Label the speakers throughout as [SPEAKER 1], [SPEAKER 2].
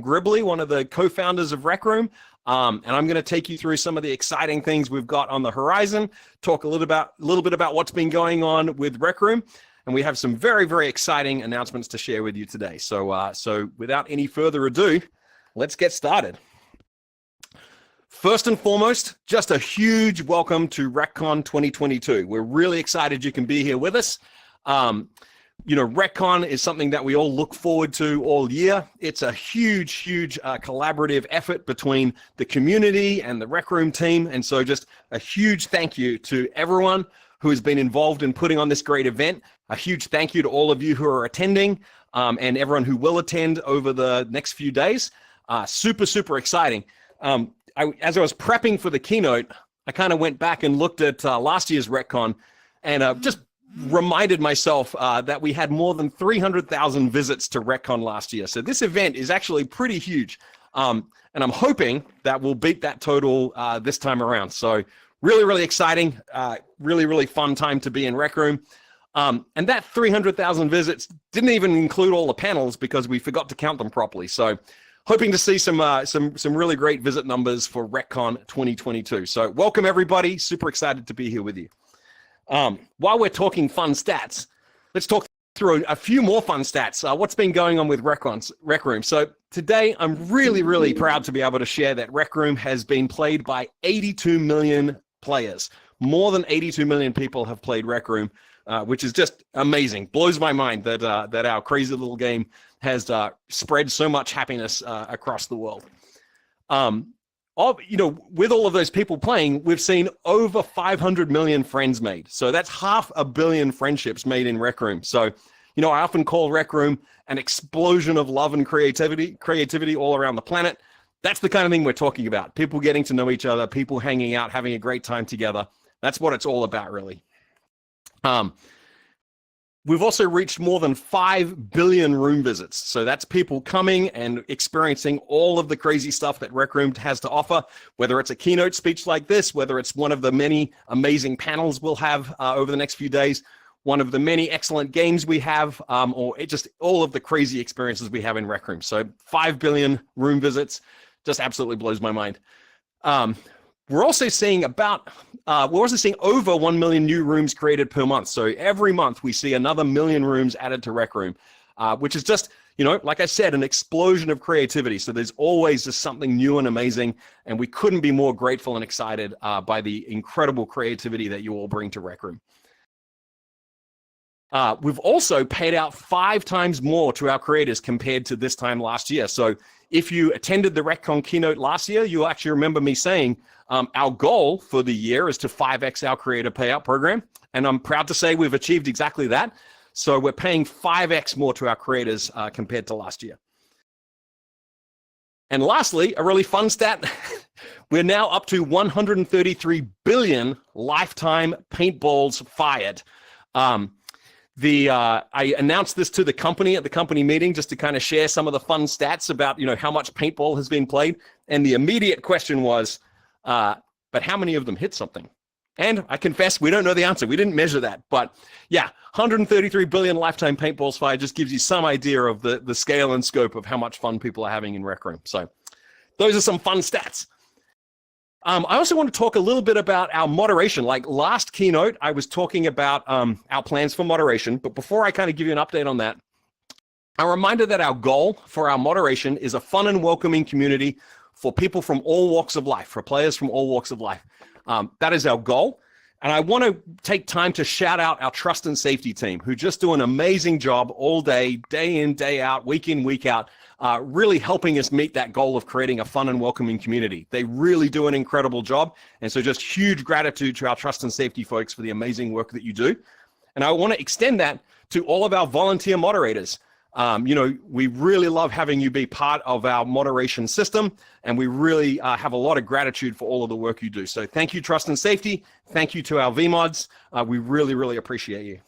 [SPEAKER 1] Gribbly, one of the co-founders of Rec Room, and I'm going to take you through some of the exciting things we've got on the horizon, talk a little bit about what's been going on with Rec Room, and we have some very, very exciting announcements to share with you today. So without any further ado, let's get started. First and foremost, just a huge welcome to RecCon 2022. We're really excited you can be here with us. RecCon is something that we all look forward to all year. It's a huge collaborative effort between the community and the Rec Room team. And so just a huge thank you to everyone who has been involved in putting on this great event. A huge thank you to all of you who are attending and everyone who will attend over the next few days. Super exciting. As I was prepping for the keynote, I kind of went back and looked at last year's RecCon and just reminded myself that we had more than 300,000 visits to RecCon last year. So this event is actually pretty huge. And I'm hoping that we'll beat that total this time around. So really exciting, really fun time to be in Rec Room. And that 300,000 visits didn't even include all the panels because we forgot to count them properly. So hoping to see some really great visit numbers for RecCon 2022. So welcome everybody, super excited to be here with you. While we're talking fun stats, let's talk through a few more fun stats. What's been going on with Rec Room? So today I'm really proud to be able to share that Rec Room has been played by 82 million players. More than 82 million people have played Rec Room, which is just amazing. Blows my mind that our crazy little game has spread so much happiness across the world. With all of those people playing, we've seen over 500 million friends made. So that's 500 million friendships made in Rec Room. So, I often call Rec Room an explosion of love and creativity all around the planet. That's the kind of thing we're talking about. People getting to know each other, people hanging out, having a great time together. That's what it's all about, really. We've also reached more than 5 billion room visits. So that's people coming and experiencing all of the crazy stuff that Rec Room has to offer, whether it's a keynote speech like this, whether it's one of the many amazing panels we'll have over the next few days, one of the many excellent games we have, or just all of the crazy experiences we have in Rec Room. So 5 billion room visits just absolutely blows my mind. We're also seeing over 1 million new rooms created per month. So every month we see another million rooms added to Rec Room, which is just, like I said, an explosion of creativity. So there's always just something new and amazing. And we couldn't be more grateful and excited by the incredible creativity that you all bring to Rec Room. We've also paid out 5 times more to our creators compared to this time last year. So if you attended the RecCon keynote last year, you'll actually remember me saying our goal for the year is to 5x our creator payout program. And I'm proud to say we've achieved exactly that. So we're paying 5x more to our creators compared to last year. And lastly, a really fun stat, we're now up to 133 billion lifetime paintballs fired. I announced this to the company at the company meeting just to kind of share some of the fun stats about, how much paintball has been played. And the immediate question was, but how many of them hit something? And I confess, we don't know the answer. We didn't measure that. But yeah, 133 billion lifetime paintballs fired just gives you some idea of the scale and scope of how much fun people are having in Rec Room. So those are some fun stats. I also want to talk a little bit about our moderation. Like last keynote, I was talking about our plans for moderation. But before I kind of give you an update on that, a reminder that our goal for our moderation is a fun and welcoming community for people from all walks of life, for players from all walks of life. That is our goal. And I want to take time to shout out our trust and safety team, who just do an amazing job all day in, day out, week in, week out, really helping us meet that goal of creating a fun and welcoming community. They really do an incredible job. And so just huge gratitude to our trust and safety folks for the amazing work that you do. And I want to extend that to all of our volunteer moderators. We really love having you be part of our moderation system, and we really have a lot of gratitude for all of the work you do. So thank you, Trust and Safety. Thank you to our VMods. We really appreciate you.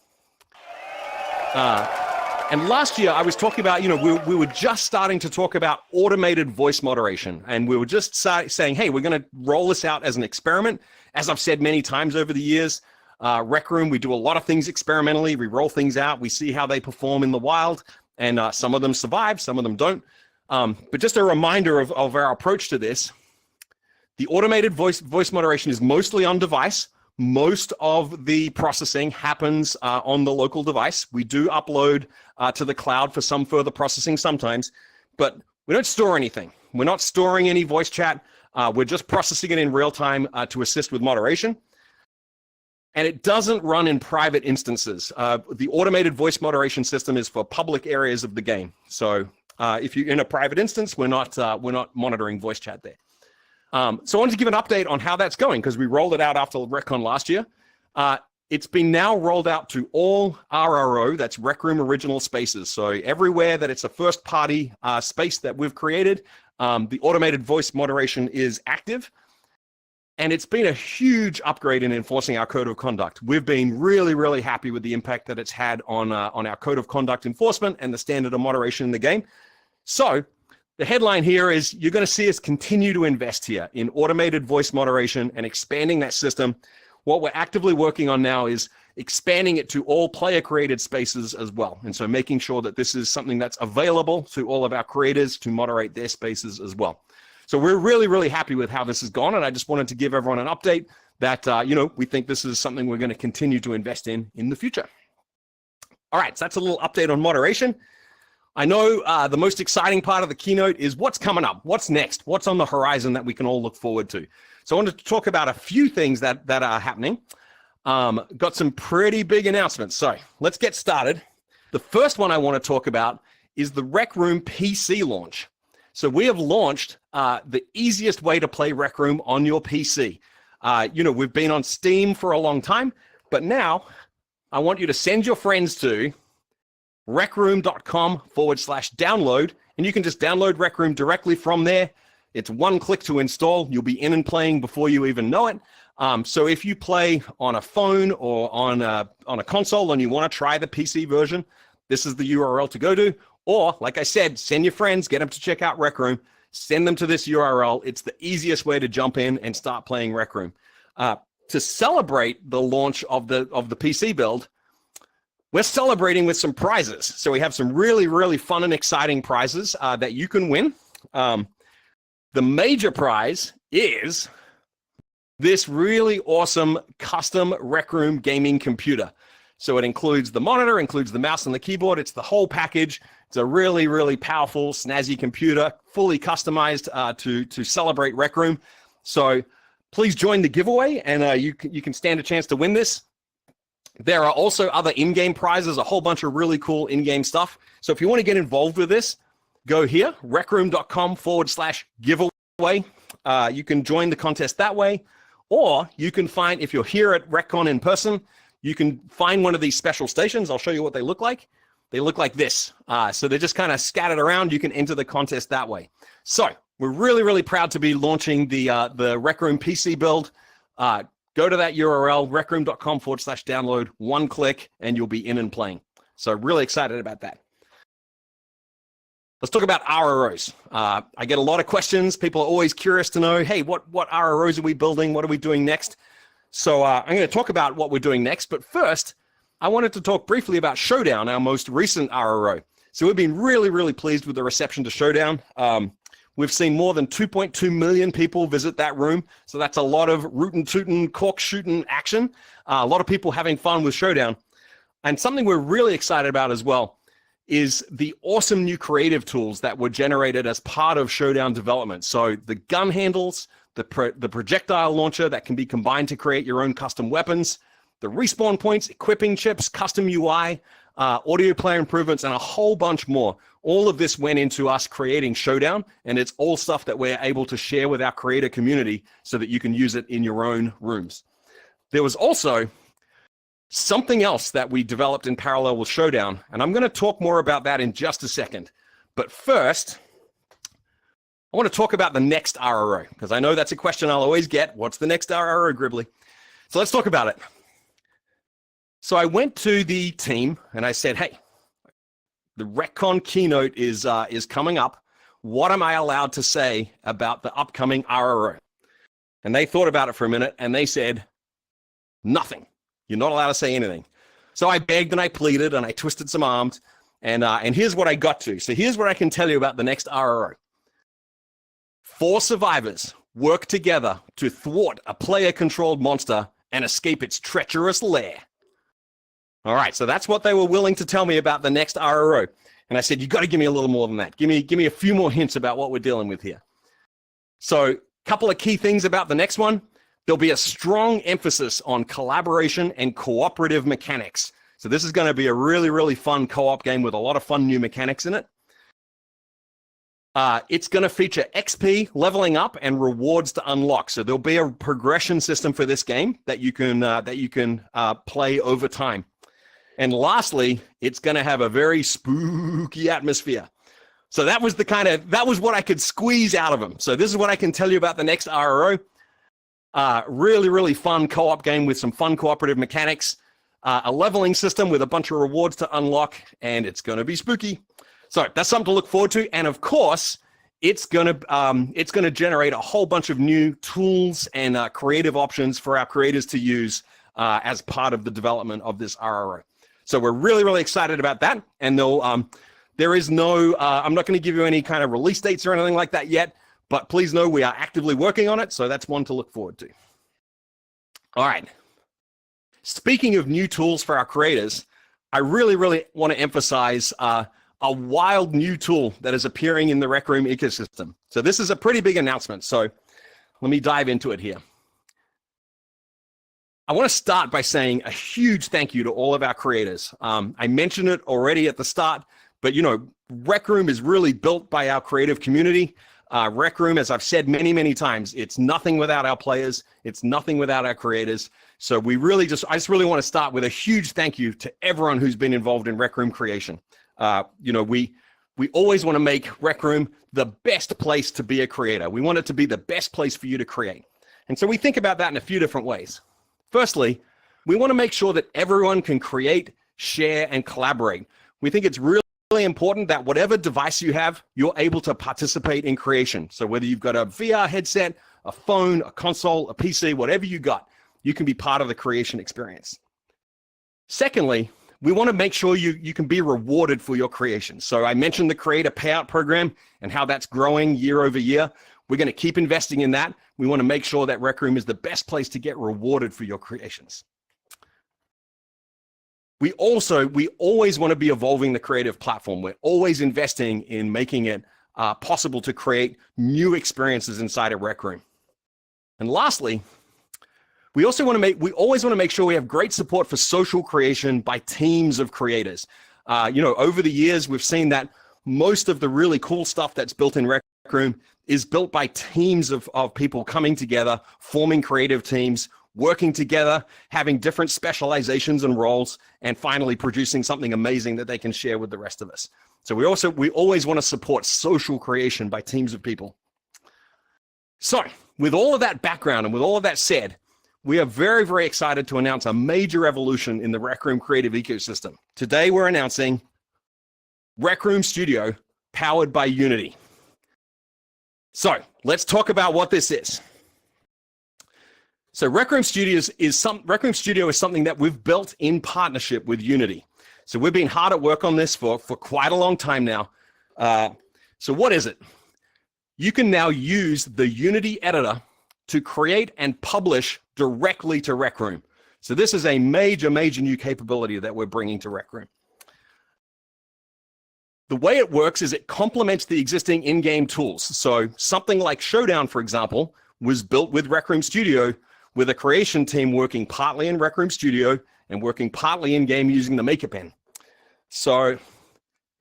[SPEAKER 1] And last year I was talking about, we were just starting to talk about automated voice moderation, and we were just saying, hey, we're going to roll this out as an experiment. As I've said many times over the years, Rec Room, we do a lot of things experimentally. We roll things out. We see how they perform in the wild. And some of them survive, some of them don't. But just a reminder of our approach to this. The automated voice moderation is mostly on device. Most of the processing happens on the local device. We do upload to the cloud for some further processing sometimes, but we don't store anything. We're not storing any voice chat. We're just processing it in real time to assist with moderation. And it doesn't run in private instances. The automated voice moderation system is for public areas of the game. So if you're in a private instance, we're not monitoring voice chat there. So I wanted to give an update on how that's going because we rolled it out after RecCon last year. It's been now rolled out to all RRO, that's Rec Room Original Spaces. So everywhere that it's a first-party space that we've created, the automated voice moderation is active. And it's been a huge upgrade in enforcing our code of conduct. We've been really, really happy with the impact that it's had on our code of conduct enforcement and the standard of moderation in the game. So the headline here is you're going to see us continue to invest here in automated voice moderation and expanding that system. What we're actively working on now is expanding it to all player-created spaces as well. And so making sure that this is something that's available to all of our creators to moderate their spaces as well. So we're really, really happy with how this has gone. And I just wanted to give everyone an update that, we think this is something we're going to continue to invest in the future. All right, so that's a little update on moderation. I know the most exciting part of the keynote is what's coming up, what's next, what's on the horizon that we can all look forward to. So I wanted to talk about a few things that are happening. Got some pretty big announcements. So let's get started. The first one I want to talk about is the Rec Room PC launch. So we have launched the easiest way to play Rec Room on your PC. We've been on Steam for a long time, but now I want you to send your friends to recroom.com/download, and you can just download Rec Room directly from there. It's one click to install. You'll be in and playing before you even know it. So if you play on a phone or on a console and you want to try the PC version, this is the URL to go to. Or, like I said, send your friends, get them to check out Rec Room, send them to this URL. It's the easiest way to jump in and start playing Rec Room. To celebrate the launch of the PC build, we're celebrating with some prizes. So we have some really, really fun and exciting prizes that you can win. The major prize is this really awesome custom Rec Room gaming computer. So it includes the monitor, includes the mouse and the keyboard. It's the whole package. It's a really, really powerful, snazzy computer, fully customized to celebrate Rec Room. So please join the giveaway, and you can stand a chance to win this. There are also other in-game prizes, a whole bunch of really cool in-game stuff. So if you want to get involved with this, go here, recroom.com/giveaway. You can join the contest that way, or you can find, if you're here at RecCon in person, you can find one of these special stations. I'll show you what they look like. They look like this. So they're just kind of scattered around. You can enter the contest that way. So we're really, really proud to be launching the Rec Room PC build. Go to that URL, recroom.com/download, one click, and you'll be in and playing. So really excited about that. Let's talk about RROs. I get a lot of questions. People are always curious to know, hey, what RROs are we building? What are we doing next? So I'm going to talk about what we're doing next. But first, I wanted to talk briefly about Showdown, our most recent RRO. So we've been really, really pleased with the reception to Showdown. We've seen more than 2.2 million people visit that room. So that's a lot of rootin' tootin', cork shooting action. A lot of people having fun with Showdown. And something we're really excited about as well is the awesome new creative tools that were generated as part of Showdown development. So the gun handles, the projectile launcher that can be combined to create your own custom weapons, the respawn points, equipping chips, custom UI, audio player improvements, and a whole bunch more. All of this went into us creating Showdown, and it's all stuff that we're able to share with our creator community so that you can use it in your own rooms. There was also something else that we developed in parallel with Showdown, and I'm going to talk more about that in just a second. But first, I want to talk about the next RRO, because I know that's a question I'll always get. What's the next RRO, Gribbly? So let's talk about it. So I went to the team and I said, hey, the RecCon keynote is coming up. What am I allowed to say about the upcoming RRO? And they thought about it for a minute and they said, nothing. You're not allowed to say anything. So I begged and I pleaded and I twisted some arms. And here's what I got to. So here's what I can tell you about the next RRO. 4 survivors work together to thwart a player-controlled monster and escape its treacherous lair. All right, so that's what they were willing to tell me about the next RRO. And I said, you got to give me a little more than that. Give me a few more hints about what we're dealing with here. So a couple of key things about the next one. There'll be a strong emphasis on collaboration and cooperative mechanics. So this is going to be a really, really fun co-op game with a lot of fun new mechanics in it. It's going to feature XP, leveling up, and rewards to unlock. So there'll be a progression system for this game that you can play over time. And lastly, it's going to have a very spooky atmosphere. So that was what I could squeeze out of them. So this is what I can tell you about the next RRO. Really, really fun co-op game with some fun cooperative mechanics. A leveling system with a bunch of rewards to unlock, and it's going to be spooky. So that's something to look forward to. And of course, it's going to generate a whole bunch of new tools and creative options for our creators to use as part of the development of this RRO. So we're really, really excited about that. And there is no, I'm not going to give you any kind of release dates or anything like that yet, but please know we are actively working on it. So that's one to look forward to. All right. Speaking of new tools for our creators, I really, really want to emphasize a wild new tool that is appearing in the Rec Room ecosystem. So this is a pretty big announcement. So let me dive into it here. I want to start by saying a huge thank you to all of our creators. I mentioned it already at the start, but Rec Room is really built by our creative community. Rec Room, as I've said many, many times, it's nothing without our players. It's nothing without our creators. So I just really want to start with a huge thank you to everyone who's been involved in Rec Room creation. We always want to make Rec Room the best place to be a creator. We want it to be the best place for you to create. And so we think about that in a few different ways. Firstly, we want to make sure that everyone can create, share, and collaborate. We think it's really important that whatever device you have, you're able to participate in creation. So whether you've got a VR headset, a phone, a console, a PC, whatever you got, you can be part of the creation experience. Secondly, we want to make sure you can be rewarded for your creation. So I mentioned the creator payout program and how that's growing year over year. We're going to keep investing in that. We want to make sure that Rec Room is the best place to get rewarded for your creations. We always want to be evolving the creative platform. We're always investing in making it possible to create new experiences inside of Rec Room. And lastly, we always want to make sure we have great support for social creation by teams of creators. Over the years, we've seen that most of the really cool stuff that's built in Rec Room is built by teams of people coming together, forming creative teams, working together, having different specializations and roles, and finally producing something amazing that they can share with the rest of us. So we always want to support social creation by teams of people. So with all of that background and with all of that said, we are very, very excited to announce a major evolution in the Rec Room creative ecosystem. Today, we're announcing Rec Room Studio powered by Unity. So let's talk about what this is. So Rec Room Studio is something that we've built in partnership with Unity. So we've been hard at work on this for quite a long time now. So what is it? You can now use the Unity editor to create and publish directly to Rec Room. So this is a major, major new capability that we're bringing to Rec Room. The way it works is it complements the existing in-game tools. So something like Showdown, for example, was built with Rec Room Studio with a creation team working partly in Rec Room Studio and working partly in-game using the Maker Pen. So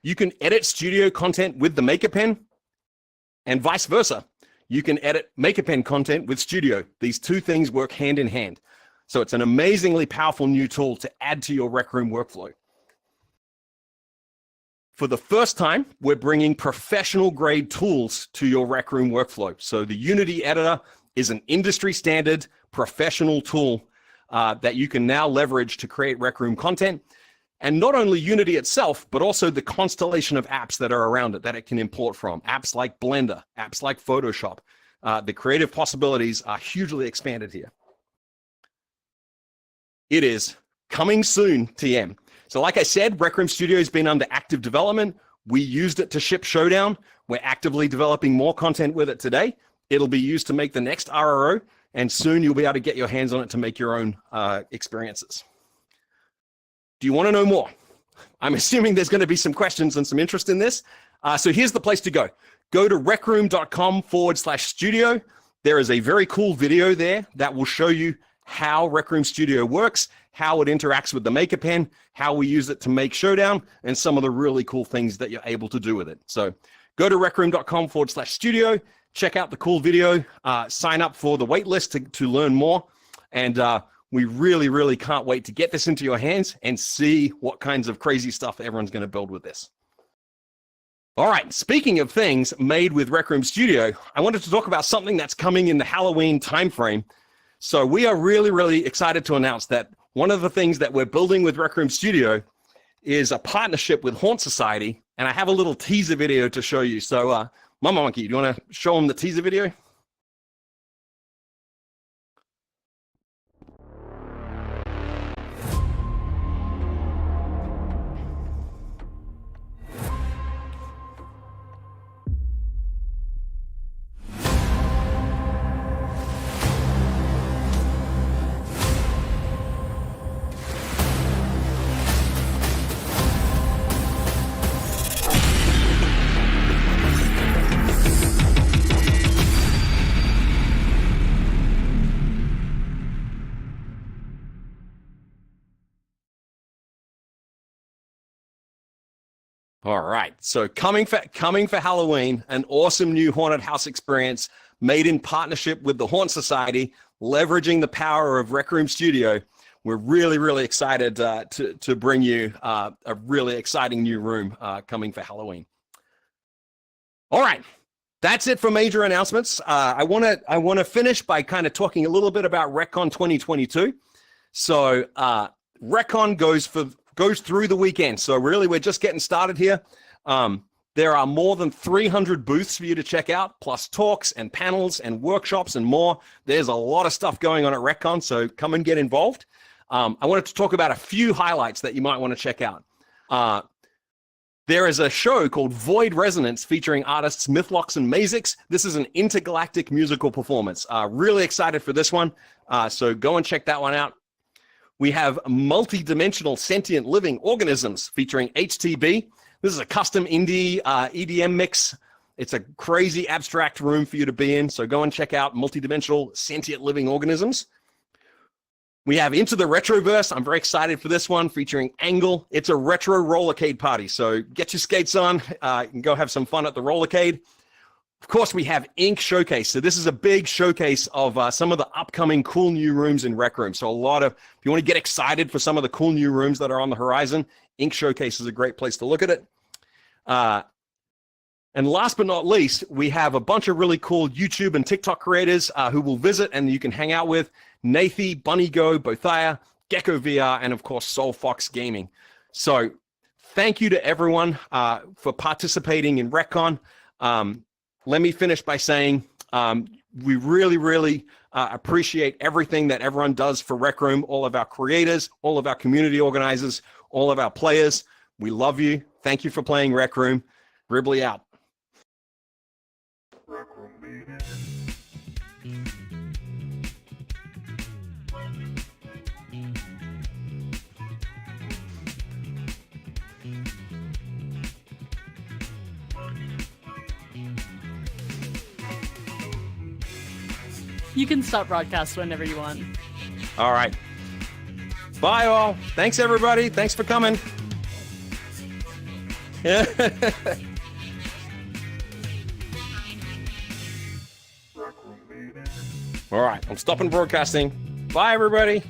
[SPEAKER 1] you can edit studio content with the Maker Pen and vice versa. You can edit Maker Pen content with Studio. These two things work hand in hand. So it's an amazingly powerful new tool to add to your Rec Room workflow. For the first time, we're bringing professional grade tools to your Rec Room workflow. So the Unity editor is an industry standard professional tool that you can now leverage to create Rec Room content. And not only Unity itself, but also the constellation of apps that are around it that it can import from. Apps like Blender, apps like Photoshop. The creative possibilities are hugely expanded here. It is coming soon, TM. So like I said, Rec Room Studio has been under active development. We used it to ship Showdown. We're actively developing more content with it today. It'll be used to make the next RRO, and soon you'll be able to get your hands on it to make your own experiences. Do you want to know more? I'm assuming there's going to be some questions and some interest in this. So here's the place to go. Go to recroom.com/studio. There is a very cool video there that will show you how Rec Room Studio works, how it interacts with the Maker Pen, how we use it to make Showdown, and some of the really cool things that you're able to do with it. So go to recroom.com/studio, check out the cool video, sign up for the waitlist to learn more. And we really, really can't wait to get this into your hands and see what kinds of crazy stuff everyone's going to build with this. All right, speaking of things made with Rec Room Studio, I wanted to talk about something that's coming in the Halloween timeframe. So we are really, really excited to announce that one of the things that we're building with Rec Room Studio is a partnership with Haunt Society, and I have a little teaser video to show you. So, Mama Monkey, do you want to show them the teaser video? All right, so coming for Halloween, an awesome new haunted house experience made in partnership with the Haunt Society, leveraging the power of Rec Room Studio. We're really, really excited to bring you a really exciting new room coming for Halloween. All right, that's it for major announcements. I want to finish by kind of talking a little bit about RecCon 2022. So RecCon goes through the weekend. So really, we're just getting started here. There are more than 300 booths for you to check out, plus talks and panels and workshops and more. There's a lot of stuff going on at RecCon, so come and get involved. I wanted to talk about a few highlights that you might want to check out. There is a show called Void Resonance featuring artists Mythlox and Mazix. This is an intergalactic musical performance. Really excited for this one, so go and check that one out. We have multi-dimensional sentient living organisms featuring HTB. This is a custom indie EDM mix. It's a crazy abstract room for you to be in, so go and check out multi-dimensional sentient living organisms. We have Into the Retroverse. I'm very excited for this one, featuring Angle. It's a retro rollercade party, so get your skates on and go have some fun at the rollercade. Of course, we have Ink Showcase. So this is a big showcase of some of the upcoming cool new rooms in Rec Room. So if you want to get excited for some of the cool new rooms that are on the horizon, Ink Showcase is a great place to look at it. And last but not least, we have a bunch of really cool YouTube and TikTok creators who will visit and you can hang out with. Nathi, Bunny Go, Bothaya, Gecko VR, and of course, Soul Fox Gaming. So thank you to everyone for participating in RecCon. Let me finish by saying we really, really appreciate everything that everyone does for Rec Room, all of our creators, all of our community organizers, all of our players. We love you. Thank you for playing Rec Room. Gribbly out.
[SPEAKER 2] You can stop broadcast whenever you want.
[SPEAKER 1] All right. Bye, all. Thanks, everybody. Thanks for coming. All right. I'm stopping broadcasting. Bye, everybody.